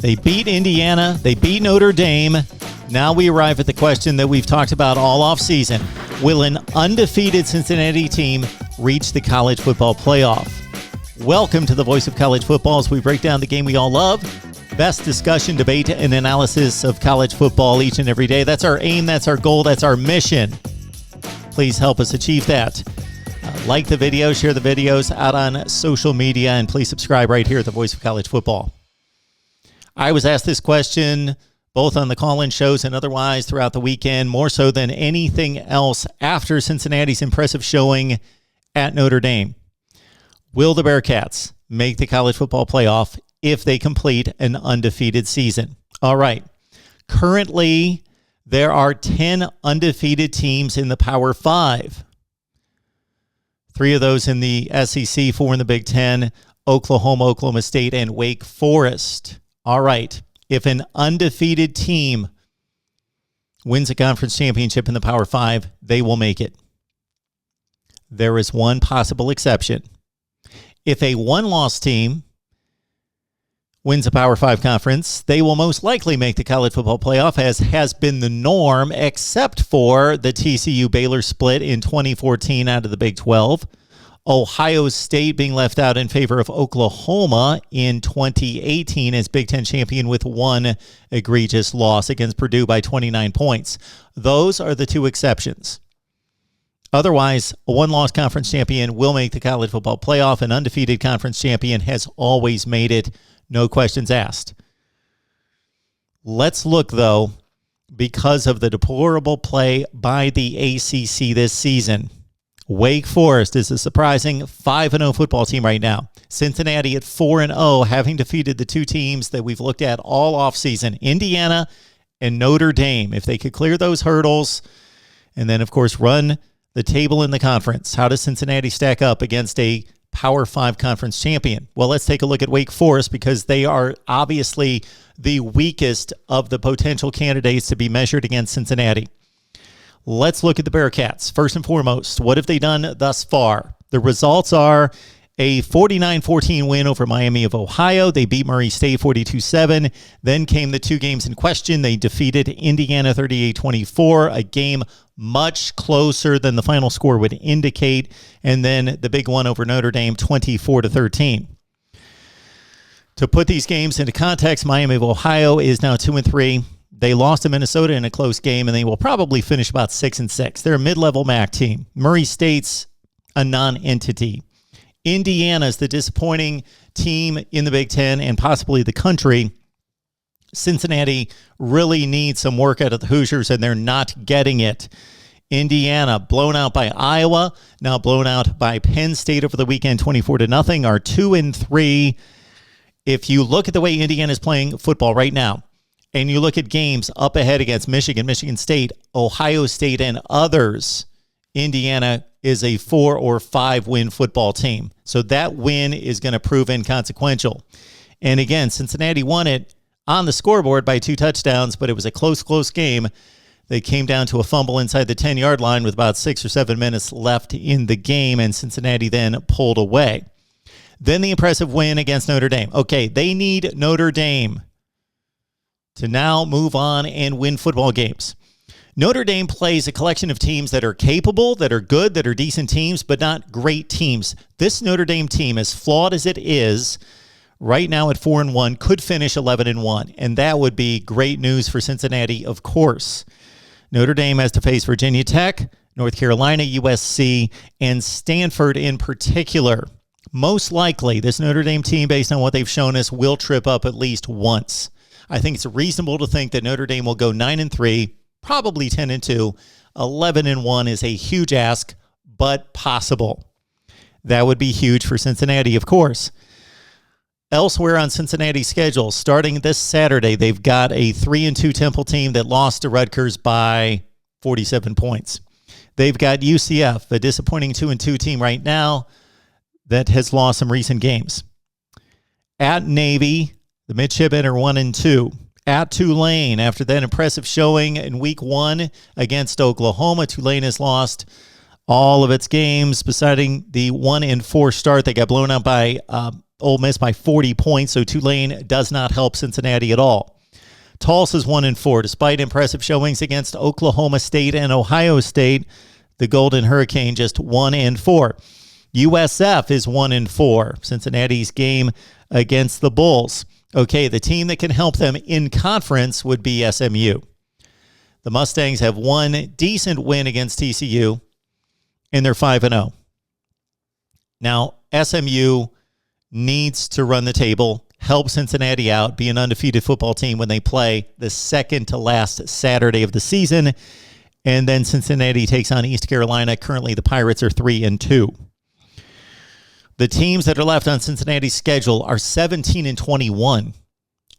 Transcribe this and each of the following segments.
They beat Indiana. They beat Notre Dame. Now we arrive at the question that we've talked about all offseason. Will an undefeated Cincinnati team reach the college football playoff? Welcome to the Voice of College Football as we break down the game we all love. Best discussion, debate, and analysis of college football each and every day. That's our aim. That's our goal. That's our mission. Please help us achieve that. Like the video, share the videos out on social media, and please subscribe right here at the Voice of College Football. I was asked this question both on the call-in shows and otherwise throughout the weekend, more so than anything else after Cincinnati's impressive showing at Notre Dame. Will the Bearcats make the college football playoff if they complete an undefeated season? All right. Currently, there are 10 undefeated teams in the Power 5. 3 of those in the SEC, 4 in the Big Ten, Oklahoma, Oklahoma State, and Wake Forest. All right. If an undefeated team wins a conference championship in the Power 5, they will make it. There is one possible exception. If a one-loss team wins a Power 5 conference, they will most likely make the college football playoff, as has been the norm, except for the TCU-Baylor split in 2014 out of the Big 12. Ohio State being left out in favor of Oklahoma in 2018 as Big Ten champion with one egregious loss against Purdue by 29 points. Those are the two exceptions. Otherwise, a one-loss conference champion will make the college football playoff. An undefeated conference champion has always made it. No questions asked. Let's look, though, because of the deplorable play by the ACC this season. Wake Forest is a surprising 5-0 football team right now. Cincinnati at 4-0, having defeated the two teams that we've looked at all offseason, Indiana and Notre Dame. If they could clear those hurdles and then, of course, run the table in the conference, how does Cincinnati stack up against a Power 5 conference champion? Well, let's take a look at Wake Forest because they are obviously the weakest of the potential candidates to be measured against Cincinnati. Let's look at the Bearcats. First and foremost, what have they done thus far? The results are a 49-14 win over Miami of Ohio. They beat Murray State 42-7. Then came the two games in question. They defeated Indiana 38-24, a game much closer than the final score would indicate. And then the big one over Notre Dame, 24-13. To put these games into context, Miami of Ohio is now 2-3. They lost to Minnesota in a close game, and they will probably finish about 6-6. They're a mid-level MAC team. Murray State's a non-entity. Indiana's the disappointing team in the Big Ten and possibly the country. Cincinnati really needs some work out of the Hoosiers, and they're not getting it. Indiana, blown out by Iowa, now blown out by Penn State over the weekend, 24-0, are 2-3. If you look at the way Indiana is playing football right now, and you look at games up ahead against Michigan, Michigan State, Ohio State, and others, Indiana is a 4 or 5 win football team. So that win is going to prove inconsequential. And again, Cincinnati won it on the scoreboard by 2 touchdowns, but it was a close game. They came down to a fumble inside the 10-yard line with about 6 or 7 minutes left in the game, and Cincinnati then pulled away. Then the impressive win against Notre Dame. Okay, they need Notre Dame to now move on and win football games. Notre Dame plays a collection of teams that are capable, that are good, that are decent teams, but not great teams. This Notre Dame team, as flawed as it is, right now at 4-1, could finish 11-1, and that would be great news for Cincinnati, of course. Notre Dame has to face Virginia Tech, North Carolina, USC, and Stanford in particular. Most likely, this Notre Dame team, based on what they've shown us, will trip up at least once. I think it's reasonable to think that Notre Dame will go 9-3, probably 10-2. 11-1 is a huge ask, but possible. That would be huge for Cincinnati, of course. Elsewhere on Cincinnati's schedule, starting this Saturday, they've got a 3-2 Temple team that lost to Rutgers by 47 points. They've got UCF, a disappointing 2-2 team right now that has lost some recent games. At Navy, the Midshipmen are 1-2. At Tulane, after that impressive showing in Week 1 against Oklahoma, Tulane has lost all of its games, besides the 1-4 start. They got blown out by Ole Miss by 40 points, so Tulane does not help Cincinnati at all. Tulsa's 1-4. Despite impressive showings against Oklahoma State and Ohio State, the Golden Hurricane just 1-4. USF is 1-4. Cincinnati's game against the Bulls. Okay, the team that can help them in conference would be SMU. The Mustangs have one decent win against TCU, and they're 5-0. Now, SMU needs to run the table, help Cincinnati out, be an undefeated football team when they play the second to last Saturday of the season. And then Cincinnati takes on East Carolina. Currently, the Pirates are 3-2. The teams that are left on Cincinnati's schedule are 17-21.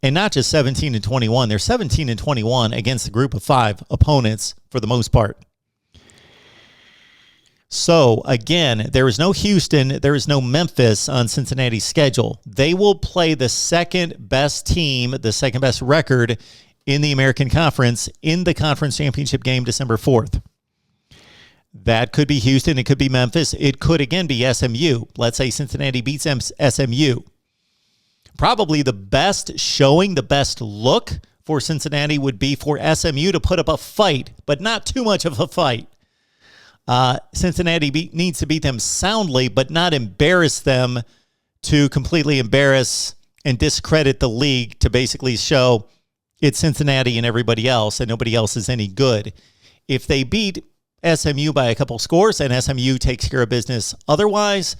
And not just 17-21, they're 17-21 against a group of 5 opponents for the most part. So, again, there is no Houston, there is no Memphis on Cincinnati's schedule. They will play the second best team, the second best record in the American Conference in the conference championship game December 4th. That could be Houston, it could be Memphis, it could again be SMU. Let's say Cincinnati beats SMU. Probably the best showing, the best look for Cincinnati would be for SMU to put up a fight, but not too much of a fight. Cincinnati needs to beat them soundly, but not embarrass them to completely embarrass and discredit the league to basically show it's Cincinnati and everybody else, and nobody else is any good. If they beat SMU by a couple scores and SMU takes care of business otherwise,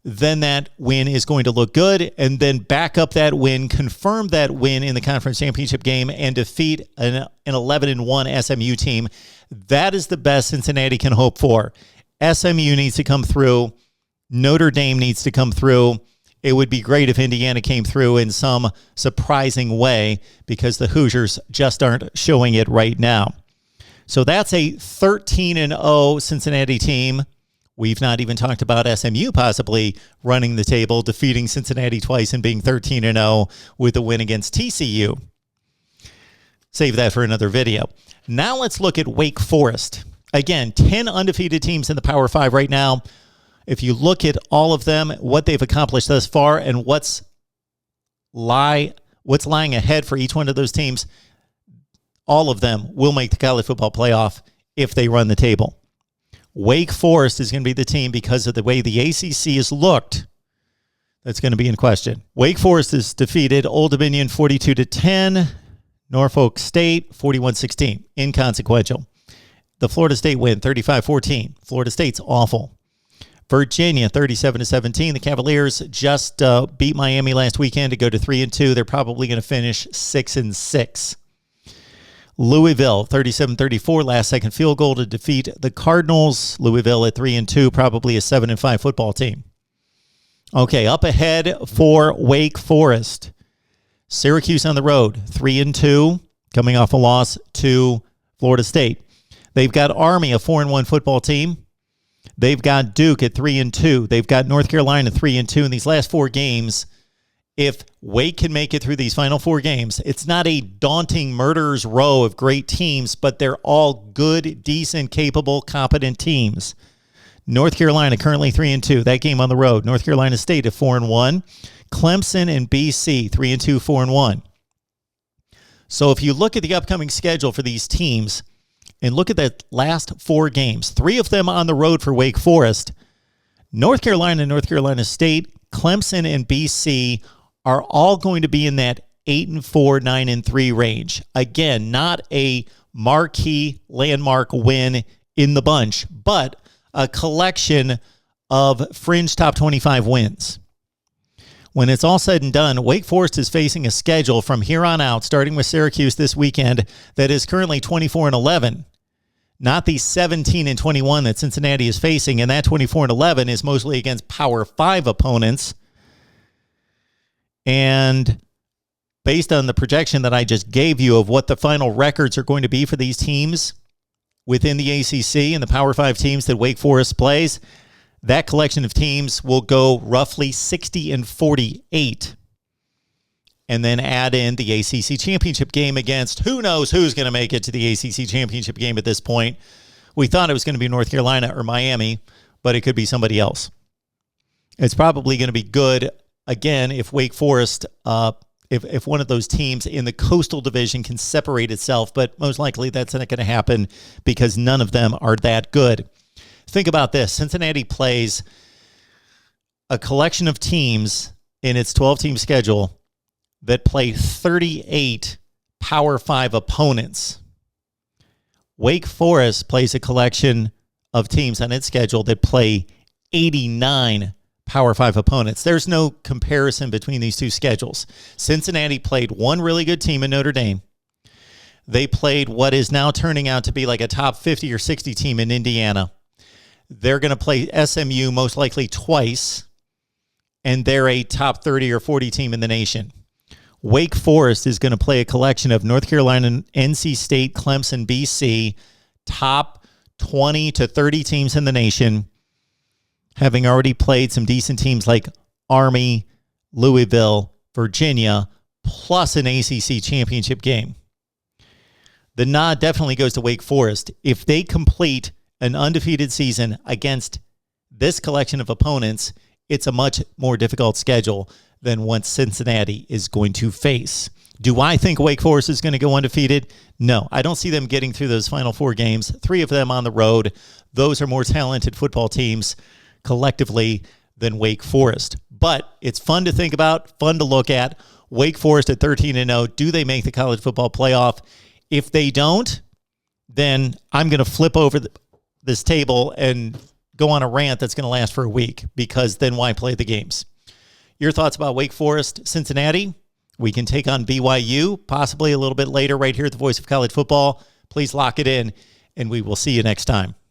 then that win is going to look good, and then back up that win, confirm that win in the conference championship game, and defeat an 11-1 SMU team. That is the best Cincinnati can hope for. SMU needs to come through. Notre Dame needs to come through. It would be great if Indiana came through in some surprising way because the Hoosiers just aren't showing it right now. So that's a 13-0 Cincinnati team. We've not even talked about SMU possibly running the table, defeating Cincinnati twice and being 13-0 with a win against TCU. Save that for another video. Now let's look at Wake Forest. Again, 10 undefeated teams in the Power 5 right now. If you look at all of them, what they've accomplished thus far and what's lying ahead for each one of those teams, all of them will make the college football playoff if they run the table. Wake Forest is going to be the team because of the way the ACC has looked that's going to be in question. Wake Forest has defeated Old Dominion 42-10, Norfolk State 41-16, inconsequential. The Florida State win 35-14. Florida State's awful. Virginia 37-17. The Cavaliers just beat Miami last weekend to go to 3-2. They're probably going to finish 6-6. Louisville 37-34, last second field goal to defeat the Cardinals. Louisville at 3-2, probably a 7-5 football team. Okay, up ahead for Wake Forest. Syracuse on the road, 3-2, coming off a loss to Florida State. They've got Army, a 4-1 football team. They've got Duke at 3-2. They've got North Carolina 3-2 in these last 4 games. If Wake can make it through these final 4 games, it's not a daunting murderer's row of great teams, but they're all good, decent, capable, competent teams. North Carolina currently 3-2. That game on the road. North Carolina State at 4-1. Clemson and BC 3-2, 4-1. So if you look at the upcoming schedule for these teams and look at the last 4 games, 3 of them on the road for Wake Forest, North Carolina and North Carolina State, Clemson and BC are all going to be in that 8-4, 9-3 range. Again, not a marquee landmark win in the bunch, but a collection of fringe top 25 wins. When it's all said and done, Wake Forest is facing a schedule from here on out, starting with Syracuse this weekend, that is currently 24-11. Not the 17-21 that Cincinnati is facing, and that 24-11 is mostly against Power 5 opponents. And based on the projection that I just gave you of what the final records are going to be for these teams within the ACC and the Power 5 teams that Wake Forest plays, that collection of teams will go roughly 60-48. And then add in the ACC championship game against who knows who's going to make it to the ACC championship game at this point. We thought it was going to be North Carolina or Miami, but it could be somebody else. It's probably going to be good again, if Wake Forest, if one of those teams in the Coastal Division can separate itself, but most likely that's not going to happen because none of them are that good. Think about this. Cincinnati plays a collection of teams in its 12-team schedule that play 38 Power 5 opponents. Wake Forest plays a collection of teams on its schedule that play 89 Power 5 opponents. There's no comparison between these two schedules. Cincinnati played one really good team in Notre Dame. They played what is now turning out to be like a top 50 or 60 team in Indiana. They're going to play SMU most likely twice, and they're a top 30 or 40 team in the nation. Wake Forest is going to play a collection of North Carolina, NC State, Clemson, BC, top 20 to 30 teams in the nation, having already played some decent teams like Army, Louisville, Virginia, plus an ACC championship game. The nod definitely goes to Wake Forest. If they complete an undefeated season against this collection of opponents, it's a much more difficult schedule than what Cincinnati is going to face. Do I think Wake Forest is going to go undefeated? No, I don't see them getting through those final 4 games, 3 of them on the road. Those are more talented football teams collectively than Wake Forest. But it's fun to think about, fun to look at. Wake Forest at 13-0. Do they make the college football playoff? If they don't, then I'm going to flip over this table and go on a rant that's going to last for a week, because then why play the games? Your thoughts about Wake Forest, Cincinnati? We can take on BYU possibly a little bit later right here at the Voice of College Football. Please lock it in, and we will see you next time.